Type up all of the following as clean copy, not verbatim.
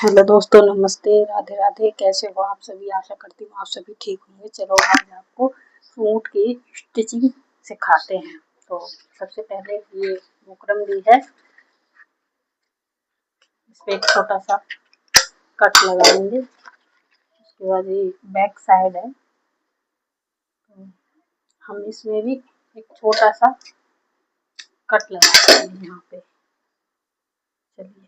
Hello दोस्तों, नमस्ते, राधे राधे। कैसे हो आप सभी? आशा करती हूँ आप सभी ठीक होंगे। चलो आज आपको सूट की स्टिचिंग सिखाते हैं। तो सबसे पहले ये बुकरम ली है, इस पे एक छोटा सा कट लगाएंगे। उसके बाद ये बैक साइड है, तो हम इसमें भी एक छोटा सा कट लगाएंगे यहाँ पे। चलिए,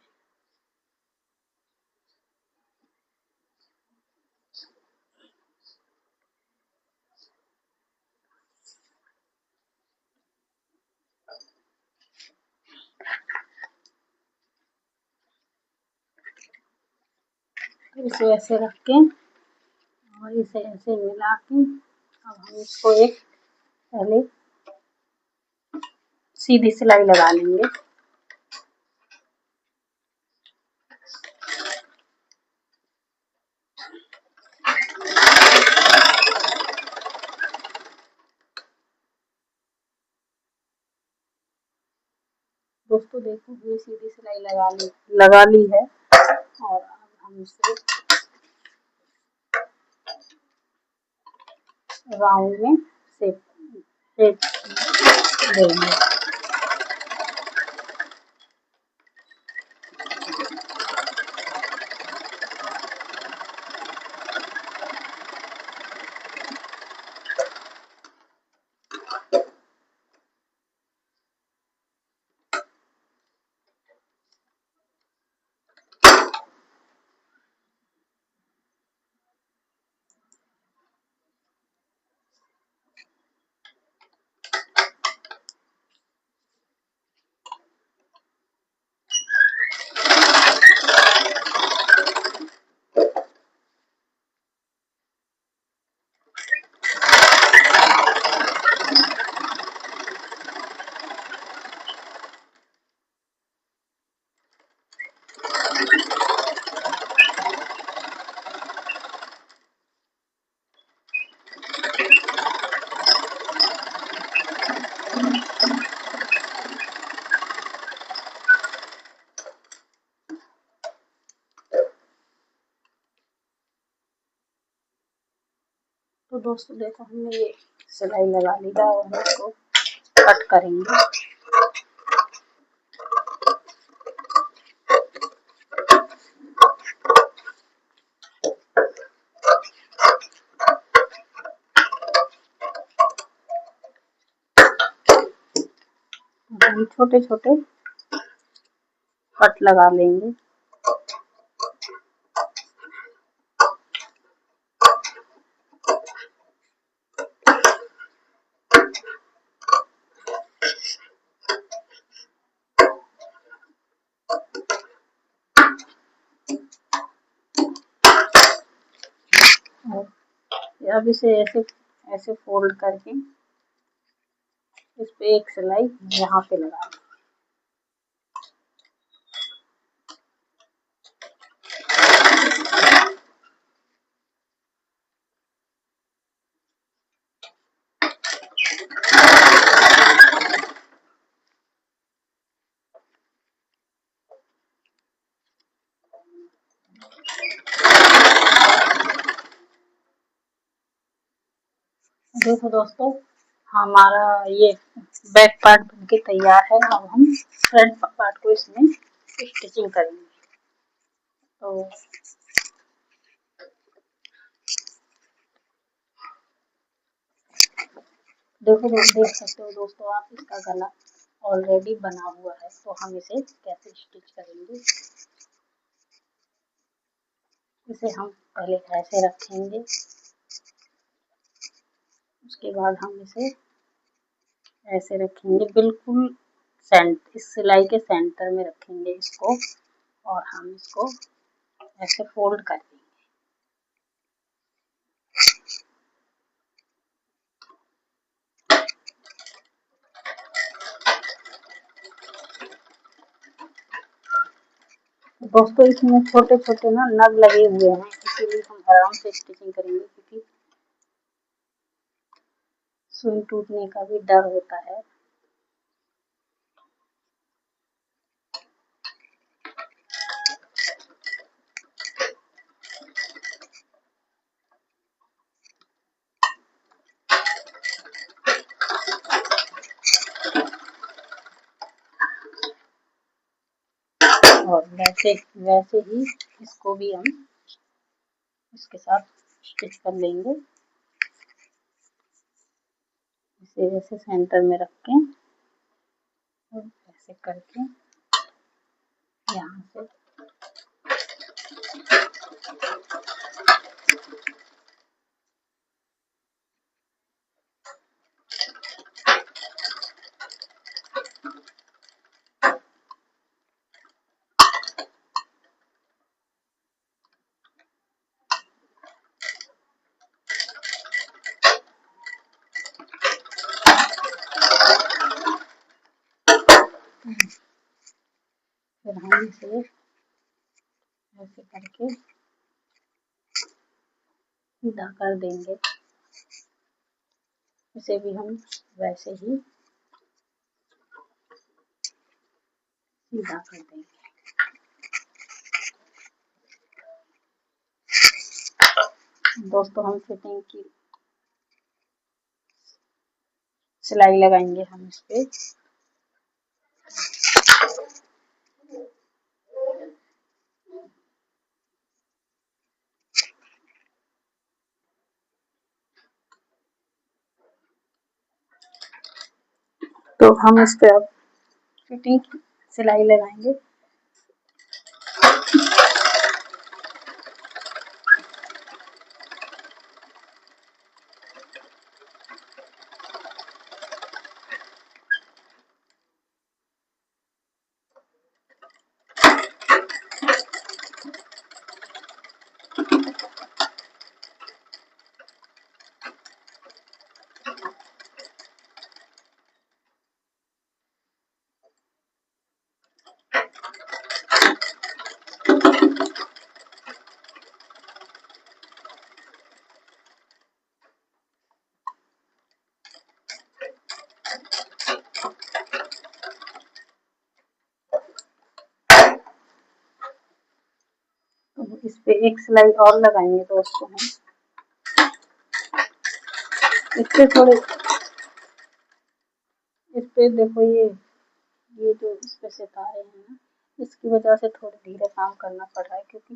इसे ऐसे रख के और इसे ऐसे मिला के अब हम इसको एक पहले सीधी सिलाई लगा लेंगे। दोस्तों देखो, ये सीधी सिलाई लगा ली है और अब हम इसे राउंड में शेप देंगे। तो दोस्तों देखो, हमने ये सिलाई लगा ली है और हम इसको कट करेंगे। हम छोटे छोटे कट लगा लेंगे। अब इसे ऐसे ऐसे फोल्ड करके इस पे एक सिलाई यहाँ पे लगा दें। देखो दोस्तों, हमारा ये बैक पार्ट बनके तैयार है। अब हम फ्रंट पार्ट को इसमें स्टिचिंग करेंगे। तो देखो, देख सकते हो दोस्तों आप, इसका गला ऑलरेडी बना हुआ है। तो हम इसे कैसे स्टिच करेंगे, इसे हम पहले ऐसे रखेंगे। उसके बाद हम इसे ऐसे रखेंगे, बिल्कुल इस सिलाई के सेंटर में रखेंगे इसको, और हम इसको ऐसे फोल्ड कर देंगे। दोस्तों इसमें छोटे छोटे ना नग लगे हुए हैं, इसीलिए हम आराम से स्टिचिंग करेंगे, क्योंकि सुई टूटने का भी डर होता है। और वैसे वैसे ही इसको भी हम इसके साथ स्टिच कर लेंगे। इसे ऐसे सेंटर में रख के और ऐसे करके यहाँ से फिर हम इसे ऐसे करके सीधा कर देंगे। इसे भी हम वैसे ही सीधा कर देंगे। दोस्तों हम फिटिंग की सिलाई लगाएंगे हम इस पे। तो हम इस पे अब फिटिंग की सिलाई लगाएंगे। तो इस पे एक सिलाई और लगाएंगे दोस्तों हम। इससे थोड़े इस पे देखो ये जो इस पे सितारे हैं ना, इसकी वजह से थोड़ी धीरे काम करना पड़ रहा है, क्योंकि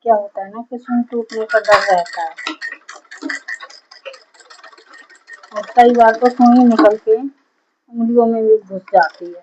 क्या होता है ना कि सुई टूटने का डर रहता है और कई बार तो सुई निकल के उंगलियों में भी घुस जाती है।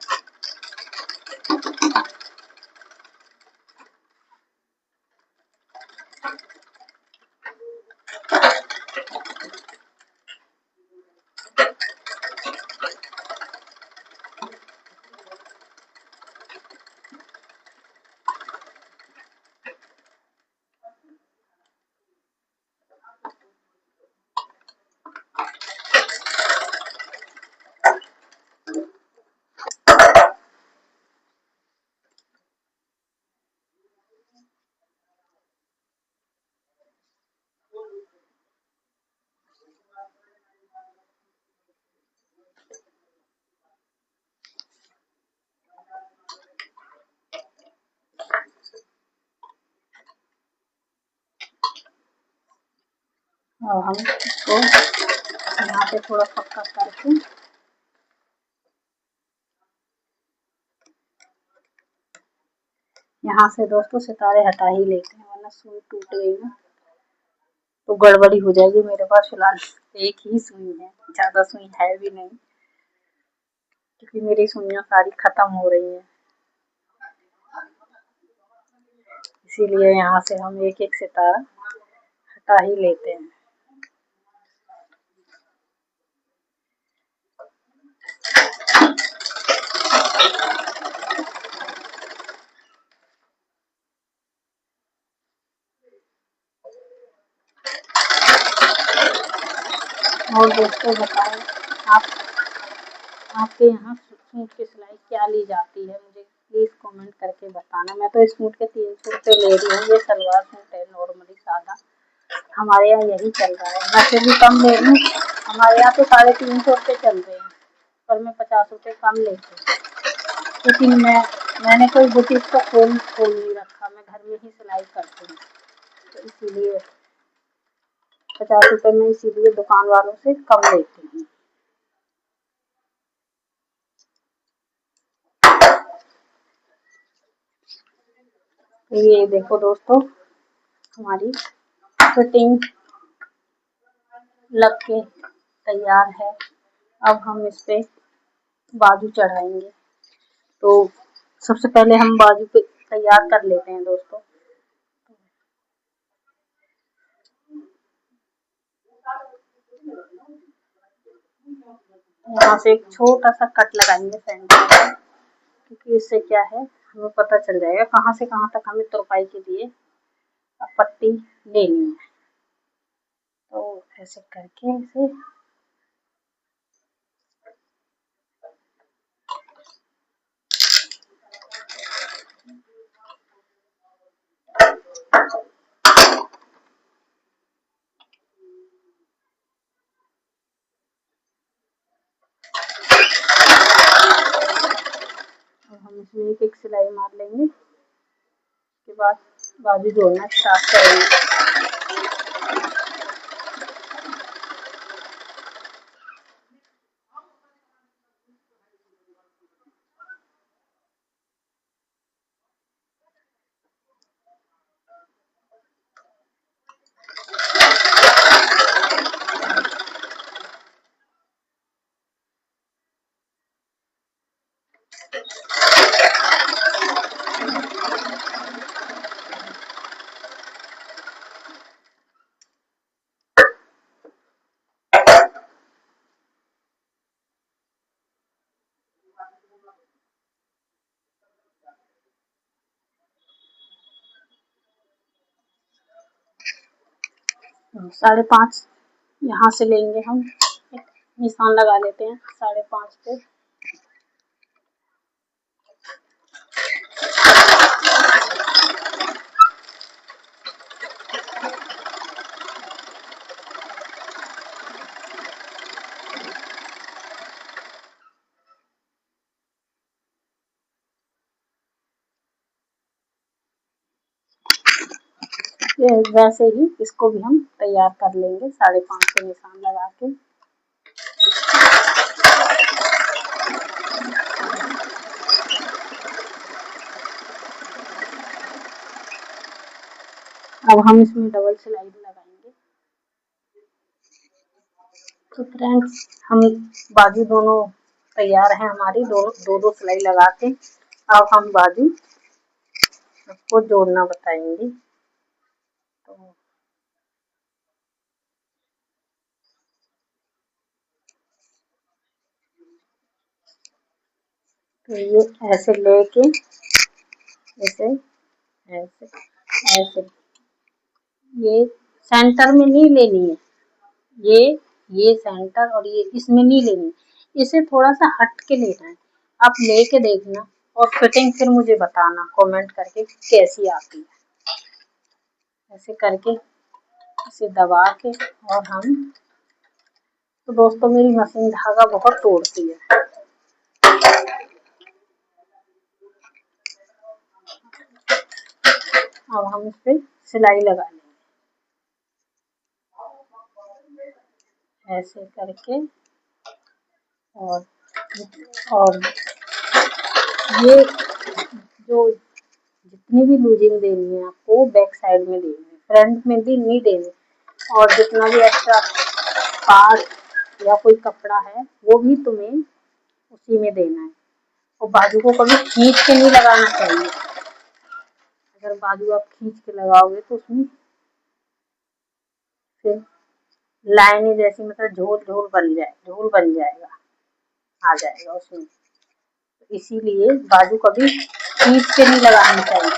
और हम इसको यहाँ पे थोड़ा पक्का करके यहाँ से दोस्तों सितारे हटा ही लेते हैं, वरना सुई टूट गई ना तो गड़बड़ी हो जाएगी। मेरे पास फिलहाल एक ही सुई है, ज्यादा सुई है भी नहीं, क्योंकि मेरी सुइयां सारी खत्म हो रही हैं। इसीलिए यहाँ से हम एक एक सितारा हटा ही लेते हैं। और दोस्तों बताएं आप आपके यहाँ सूट की सिलाई क्या ली जाती है, मुझे प्लीज़ कमेंट करके बताना। मैं तो इस सूट के 300 रुपये ले रही हूँ। ये सलवार सूट है नॉर्मली सादा, हमारे यहाँ यही चल रहा है। मैं फिर भी कम ले रही हूँ, हमारे यहाँ तो 350 रुपये चल रहे हैं, पर मैं 50 रुपये कम लेती हूँ, क्योंकि मैंने कोई बुटीक का खोल नहीं रखा, मैं घर में ही सिलाई करती हूँ, तो इसीलिए 50 रुपये में इसीलिए दुकान वालों से कम लेती हूँ। ये देखो दोस्तों, हमारी फिटिंग लग के तैयार है। अब हम इस पे बाजू चढ़ाएंगे। तो सबसे पहले हम बाजू पे तैयार कर लेते हैं दोस्तों। यहाँ से एक छोटा सा कट लगाएंगे सेंटर में, क्योंकि इससे क्या है, हमें पता चल जाएगा कहाँ से कहाँ तक हमें तुरपाई के लिए पट्टी लेनी है। तो ऐसे करके इसे हम इसमें एक सिलाई मार लेंगे। उसके बाद बाजू जोड़ना स्टार्ट करेंगे। तो 5.5 यहाँ से लेंगे हम, एक निशान लगा लेते हैं 5.5 पे। ये वैसे ही इसको भी हम तैयार कर लेंगे 5.5 पे निशान लगा के। अब हम इसमें डबल सिलाई लगाएंगे। तो फ्रेंड्स, हम बाजू दोनों तैयार हैं हमारी, दो सिलाई लगा के। अब हम बाजू को जोड़ना बताएंगे। तो ये ऐसे लेके ऐसे ऐसे ऐसे, ये सेंटर में नहीं लेनी है, ये सेंटर और ये इसमें नहीं लेनी, इसे थोड़ा सा हट के लेना है। आप लेके देखना और फिटिंग फिर मुझे बताना कमेंट करके कैसी आती है। ऐसे करके इसे दबा के, और हम, तो दोस्तों मेरी मशीन धागा बहुत तोड़ती है। अब हम इस पे सिलाई लगा लेंगे ऐसे करके। और ये जो जितनी भी लूजिंग देनी है आपको बैक साइड में देनी है, फ्रंट में भी नहीं देनी। और जितना भी एक्स्ट्रा पार्ट या कोई कपड़ा है वो भी तुम्हें उसी में देना है। और बाजू को कभी खींच के नहीं लगाना चाहिए। अगर बाजू आप खींच के लगाओगे तो उसमें फिर लाइनें जैसी, मतलब झोल बन जाएगा, आ जाएगा उसमें। तो इसीलिए बाजू कभी खींच के नहीं लगानी चाहिए,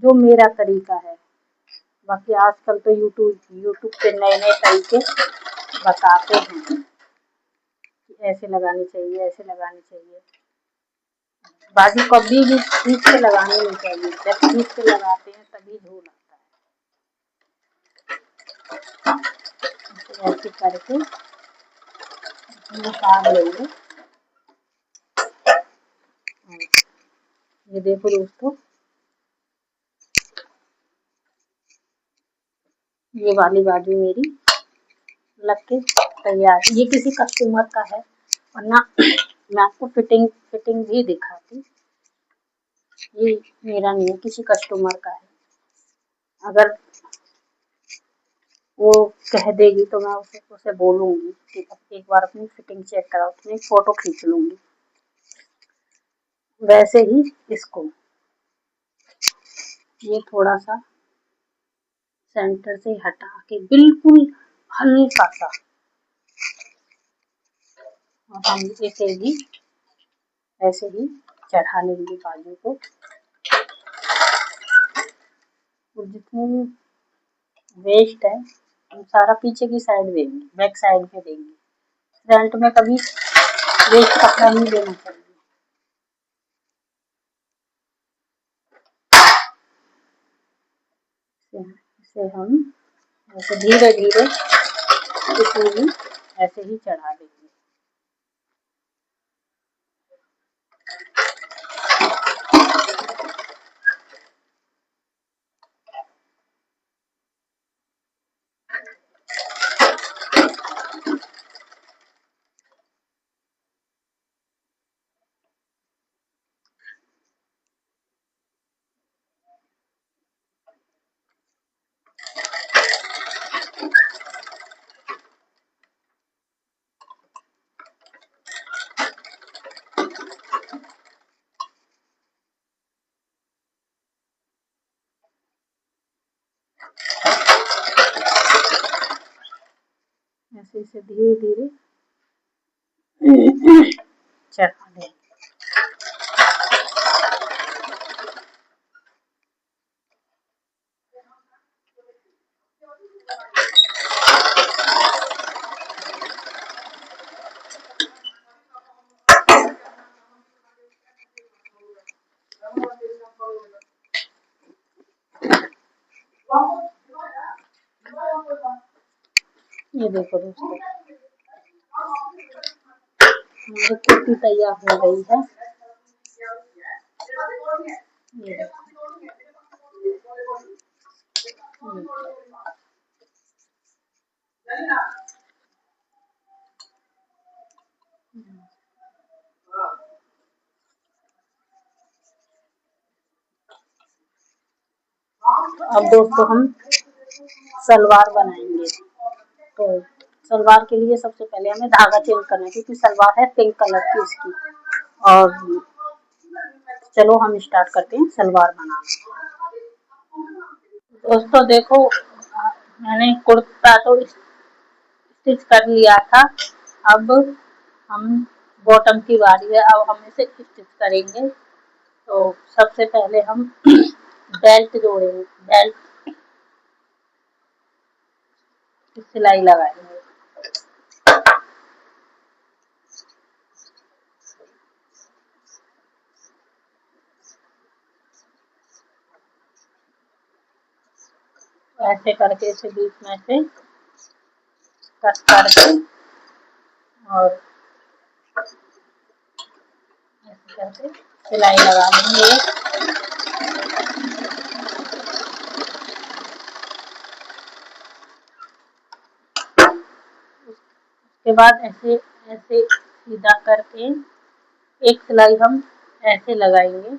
जो मेरा तरीका है। बाकी आजकल तो यूट्यूब पे नए नए तरीके बताते हैं कि ऐसे लगानी चाहिए, ऐसे लगानी चाहिए। बाजू कभी भी खींच के लगानी नहीं चाहिए, जब खींच के लगाते हैं तभी झोल आता है। ऐसे करके निकाल लेंगे। ये देखो दोस्तों, ये वाली बाजू मेरी लग के तैयार। ये किसी कस्टमर का है, वरना मैं आपको फिटिंग भी दिखाती। ये मेरा नहीं है, किसी कस्टमर का है। अगर वो कह देगी तो मैं उसे बोलूँगी कि एक बार अपनी फिटिंग चेक कराओ, तो मैं फोटो खींच लूँगी। वैसे ही इसको ये थोड़ा सा सेंटर से हटा के बिल्कुल हल्का सा, और हम इसे भी ऐसे ही चढ़ा लेंगे बाजू को। और जितनी वेस्ट है हम सारा पीछे की साइड देंगे, बैक साइड पे देंगे। फ्रंट में कभी वेस्ट कपड़ा नहीं देना चाहिए। इसे हम ऐसे धीरे धीरे इसे भी ऐसे ही चढ़ा देंगे। ऐसे इसे धीरे धीरे चढ़ा देंगे। ये देखो दोस्तों, हमारी कुर्ती तैयार हो गई है। ये अब दोस्तों हम सलवार बनाएंगे। तो सलवार के लिए सबसे पहले हमें धागा चेंज करना है, क्योंकि सलवार है पिंक कलर की उसकी। और चलो हम स्टार्ट करते हैं सलवार बनाना। दोस्तों देखो, मैंने कुर्ता तो स्टिच कर लिया था। अब हम बॉटम की बारी है, अब हम इसे स्टिच करेंगे। तो सबसे पहले हम बेल्ट जोड़ेंगे, बेल्ट की सिलाई लगाएंगे। ऐसे करके इसे बीच में से कट करके और ऐसे करके सिलाई लगा लेंगे। उसके बाद ऐसे ऐसे सीधा करके एक सिलाई हम ऐसे लगाएंगे।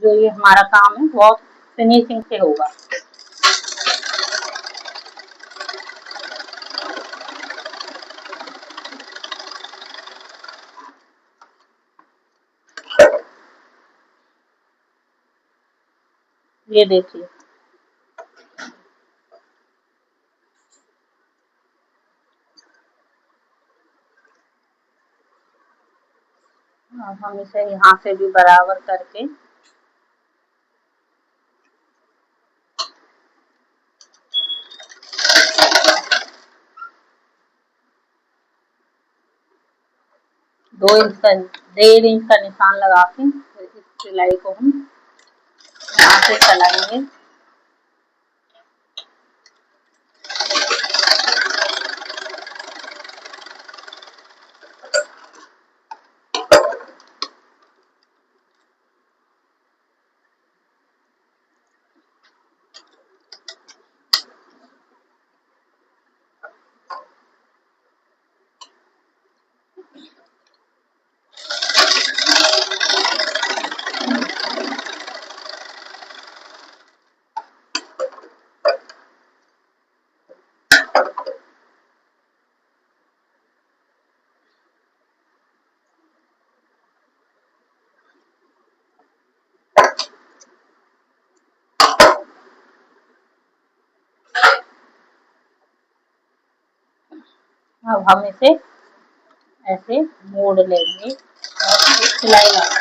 जो ये हमारा काम है बहुत फिनिशिंग से होगा। ये देखिए, अब हम इसे यहाँ से भी बराबर करके दो इंच का 1.5 इंच का निशान लगा के इस सिलाई को हम यहाँ से चलाएंगे। अब हम इसे ऐसे मोड़ लेंगे और सिलाई लगा।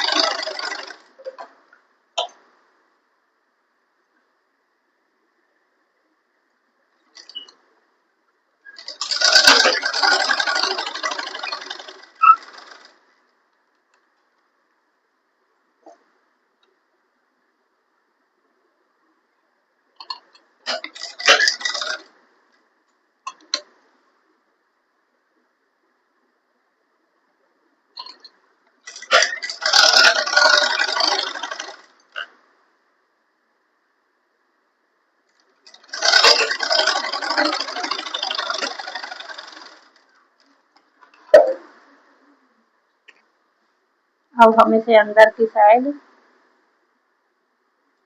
अब हम इसे अंदर की साइड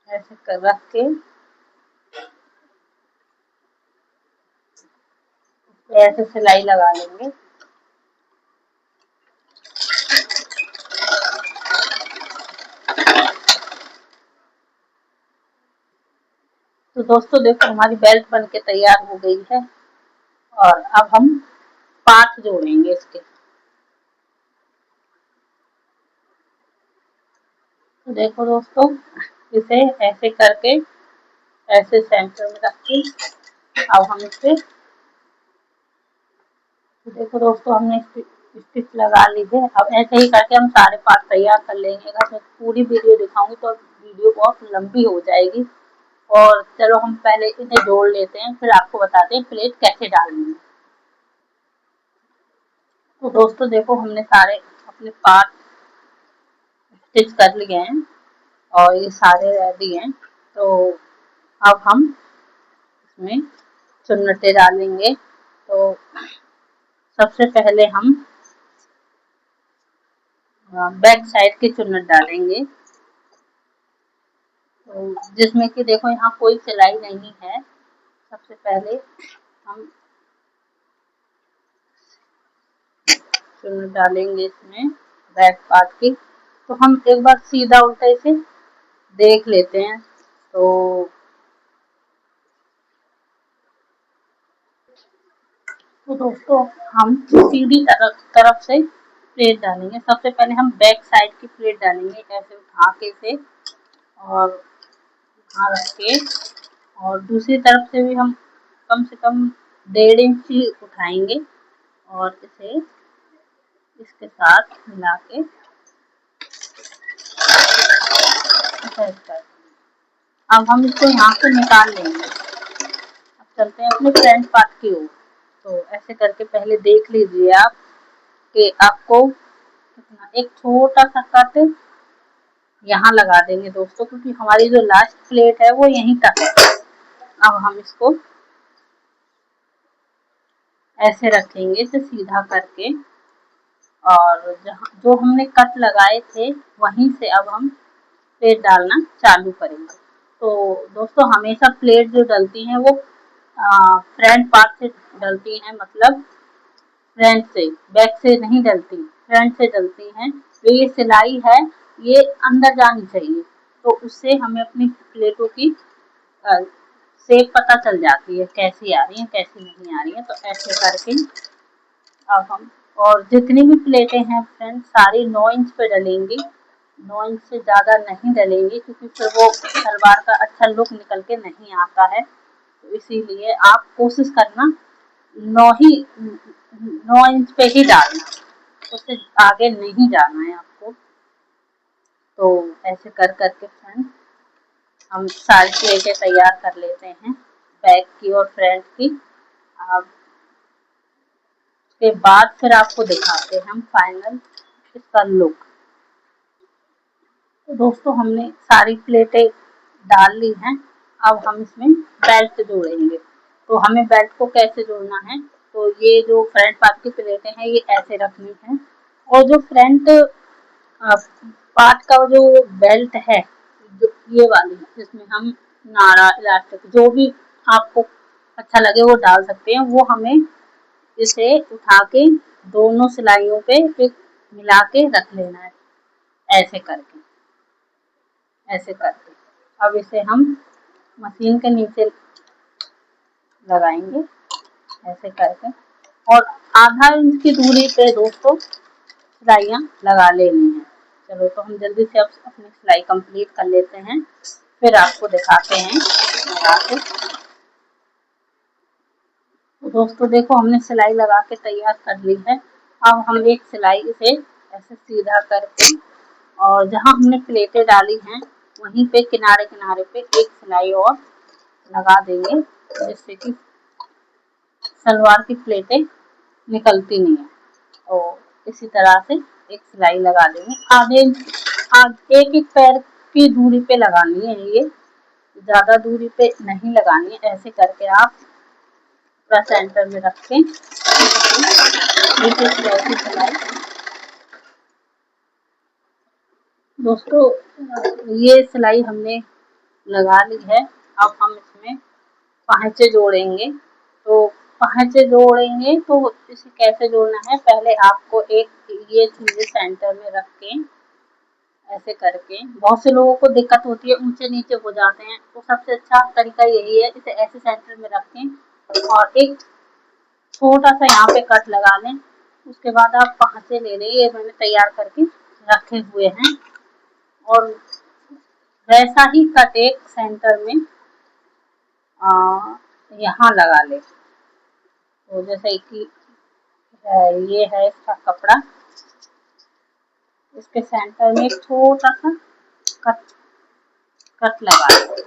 ऐसे कर रख के ऐसे सिलाई लगा लेंगे। तो दोस्तों देखो हमारी बेल्ट बन के तैयार हो गई है और अब हम पार्ट जोड़ेंगे इसके। तो देखो दोस्तों इसे ऐसे करके ऐसे सेंटर में रख के अब हम इसे, तो देखो दोस्तों हमने स्टिच लगा ली है। अब ऐसे ही करके हम सारे पार्ट तैयार कर लेंगे। अगर मैं पूरी वीडियो दिखाऊंगी तो वीडियो बहुत लंबी हो जाएगी। और चलो हम पहले इन्हें जोड़ लेते हैं, फिर आपको बताते हैं प्लेट कैसे डालनी है। तो दोस्तों देखो हमने सारे अपने पार्ट स्टिच कर लिए हैं और ये सारे रेडी हैं। तो अब हम इसमें चुन्नटें डालेंगे। तो सबसे पहले हम बैक साइड की चुन्नट डालेंगे। तो जिसमें कि देखो यहाँ कोई सिलाई नहीं है। सबसे पहले हम चुन्नट डालेंगे इसमें बैक पार्ट की। तो हम एक बार सीधा उल्टा इसे देख लेते हैं। तो दोस्तों हम सीधी तरफ से प्लेट डालेंगे। सबसे पहले हम बैक साइड की प्लेट डालेंगे ऐसे उठा के इसे और यहाँ रख के, और दूसरी तरफ से भी हम कम से कम 1.5 इंच ही उठाएंगे और इसे इसके साथ मिला के अब हम इसको यहाँ से निकाल लेंगे। अब चलते हैं अपने फ्रंट पार्ट की ओर। तो ऐसे करके पहले देख लीजिए आप कि आपको एक छोटा सा कट यहाँ लगा देंगे दोस्तों, क्योंकि हमारी जो लास्ट प्लेट है वो यहीं तक है। अब हम इसको ऐसे रखेंगे इसे सीधा करके और जो हमने कट लगाए थे वहीं से अब हम प्लेट डालना चालू करेंगे। तो दोस्तों हमेशा प्लेट जो डलती हैं वो फ्रंट पार्ट से डलती हैं, मतलब फ्रंट से, बैक से नहीं डलती, फ्रंट से डलती हैं। जो ये सिलाई है ये अंदर जानी चाहिए, तो उससे हमें अपनी प्लेटों की शेप पता चल जाती है कैसी आ रही है कैसी नहीं आ रही है। तो ऐसे करके अब हम, और जितनी भी प्लेटें हैं फ्रेंड्स सारी 9 इंच पे डलेंगी। 9 इंच से ज़्यादा नहीं डलेंगी क्योंकि फिर वो सलवार का अच्छा लुक निकल के नहीं आता है। तो इसीलिए आप कोशिश करना 9 इंच पे ही डालना, उससे आगे नहीं जाना है आपको। तो ऐसे कर करके फ्रेंड्स हम सारी प्लेटें तैयार कर लेते हैं, बैक की और फ्रंट की। अब उसके बाद फिर आपको दिखाते हैं हम फाइनल इसका लुक। तो दोस्तों हमने सारी प्लेटें डाल ली हैं। अब हम इसमें बेल्ट जोड़ेंगे। तो हमें बेल्ट को कैसे जोड़ना है, तो ये जो फ्रंट पार्ट की प्लेटें हैं ये ऐसे रखनी है और जो फ्रंट पार्ट का जो बेल्ट है जो ये वाली जिसमें हम नाड़ा इलास्टिक जो भी आपको अच्छा लगे वो डाल सकते हैं, वो हमें इसे उठा के दोनों सिलाइयों पे एक मिला के रख लेना है ऐसे करके, ऐसे करके। अब इसे हम मशीन के नीचे लगाएंगे ऐसे करके। और आधा इंच की दूरी पे दोस्तों सिलाइयाँ लगा लेनी है। चलो तो हम जल्दी से अब अपनी सिलाई कंप्लीट कर लेते हैं, फिर आपको दिखाते हैं लगा के। तो दोस्तों देखो हमने सिलाई लगा के तैयार कर ली है। अब हम एक सिलाई से ऐसे सीधा करके और जहाँ हमने प्लेटें डाली हैं वहीं पे किनारे किनारे पे एक सिलाई और लगा देंगे, जिससे कि सलवार की प्लेटें निकलती नहीं है। तो इसी तरह से एक सिलाई लगा देंगे। एक एक पैर की दूरी पे लगानी है, ये ज्यादा दूरी पे नहीं लगानी है। ऐसे करके आप पूरा सेंटर में रख के सिलाई। दोस्तों ये सिलाई हमने लगा ली है। अब हम इसमें पांचे जोड़ेंगे। तो पांचे जोड़ेंगे तो इसे कैसे जोड़ना है, पहले आपको एक ये चीजें सेंटर में रख के ऐसे करके, बहुत से लोगों को दिक्कत होती है ऊंचे नीचे हो जाते हैं, तो सबसे अच्छा तरीका यही है, इसे ऐसे सेंटर में रखें और एक छोटा सा यहाँ पे कट लगा लें। उसके बाद आप पांचे ले लें, ये मैंने तैयार करके रखे हुए हैं, और वैसा ही कट एक सेंटर में यहाँ लगा लें। तो जैसे कि ये है इसका कपड़ा, इसके सेंटर में एक छोटा सा कट लगा लें।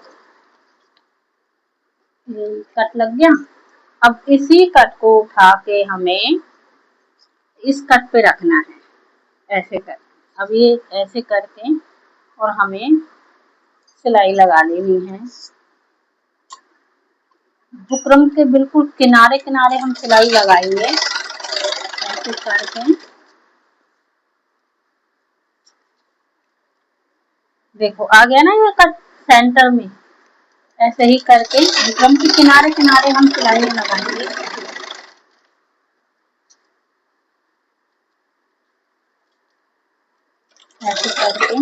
ये कट लग गया। अब इसी कट को उठा के हमें इस कट पे रखना है, ऐसे कर। अब ये ऐसे करके और हमें सिलाई लगा लेनी है। बुकरम के बिल्कुल किनारे किनारे हम सिलाई लगाएंगे, ऐसे करके। देखो आ गया ना ये कट सेंटर में। ऐसे ही करके बुकरम के किनारे किनारे हम सिलाई लगाएंगे। ऐसे करके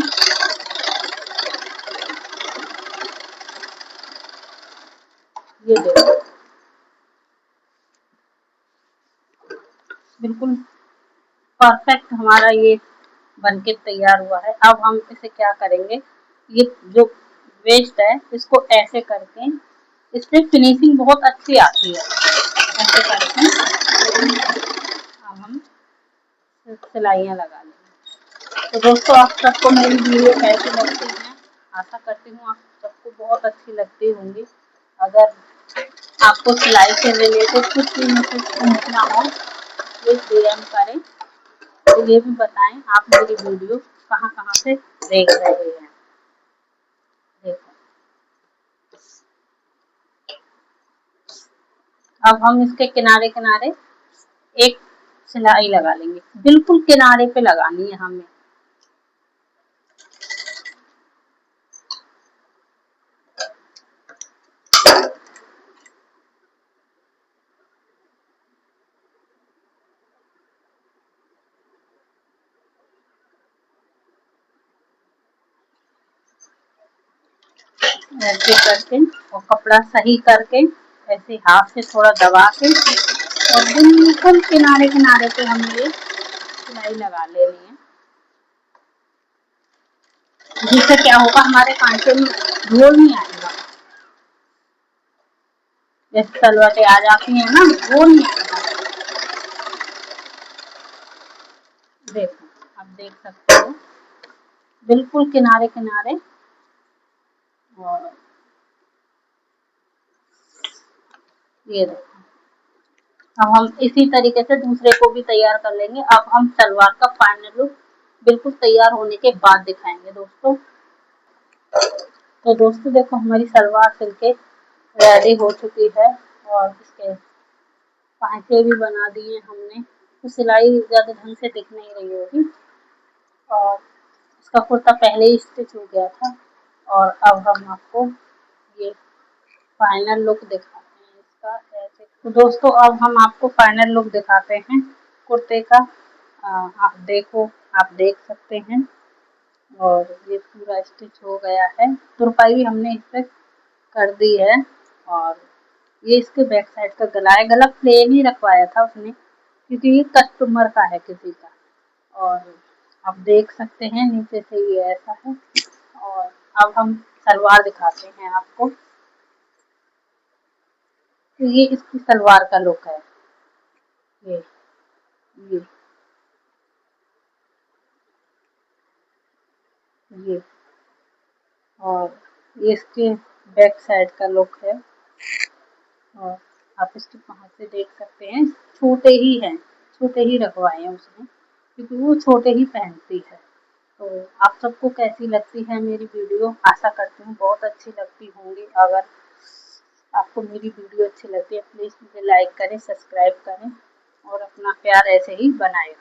ये देखो बिल्कुल परफेक्ट हमारा ये बनके तैयार हुआ है। अब हम इसे क्या करेंगे, ये जो वेस्ट है इसको ऐसे करके, इसमें फिनिशिंग बहुत अच्छी आती है। ऐसे करके अब हम सिलाइयाँ लगा लेंगे। तो दोस्तों आप सबको मेरी वीडियो कैसी लगती है, आशा करती हूँ आप सबको बहुत अच्छी लगती होंगी। अगर आपको सिलाई से रिलेटेड कुछ भी मुझसे पूछना हो प्लीज DM करें, तो ये भी बताएं आप मेरी वीडियो कहाँ कहाँ से देख रहे हैं। देखो अब हम इसके किनारे किनारे एक सिलाई लगा लेंगे, बिल्कुल किनारे पे लगानी है हमें। ऐसे करके और कपड़ा सही करके ऐसे हाथ से थोड़ा दबा के और बिल्कुल किनारे किनारे पे हम ये सिलाई लगा लेनी है। जिससे क्या होगा, हमारे कांटे में झोल नहीं आएगा। जैसे सलवटें आ जाती हैं ना, वो नहीं आएगा। देखो आप देख सकते हो बिल्कुल किनारे किनारे। और ये देखो अब हम इसी तरीके से दूसरे को भी तैयार कर लेंगे। अब हम सलवार का फाइनल लुक बिल्कुल तैयार होने के बाद दिखाएंगे दोस्तों। तो दोस्तों देखो हमारी सलवार सिलके रेडी हो चुकी है, और इसके पांचे भी बना दिए हमने। तो सिलाई ज्यादा ढंग से दिख नहीं रही होगी, और इसका कुर्ता पहले ही स्टिच हो गया था। और अब हम आपको ये फाइनल लुक दिखाते हैं इसका ऐसे। तो दोस्तों अब हम आपको फाइनल लुक दिखाते हैं कुर्ते का। आप देखो, आप देख सकते हैं, और ये पूरा स्टिच हो गया है। तुरपाई भी हमने इस पे कर दी है। और ये इसके बैक साइड का गला है, गला प्लेन ही रखवाया था उसने, क्योंकि ये कस्टमर का है किसी का। और आप देख सकते हैं नीचे से ये ऐसा है। और अब हम सलवार दिखाते हैं आपको। तो ये इसकी सलवार का लुक है। ये ये ये और ये इसके बैक साइड का लुक है। और आप इसके वहाँ से देख सकते हैं, छोटे ही हैं, छोटे ही रखवाए हैं उसने, क्योंकि वो छोटे ही पहनती है। तो आप सबको कैसी लगती है मेरी वीडियो? आशा करती हूँ बहुत अच्छी लगती होंगी। अगर आपको मेरी वीडियो अच्छी लगती है प्लीज़ मुझे लाइक करें, सब्सक्राइब करें और अपना प्यार ऐसे ही बनाए रखें।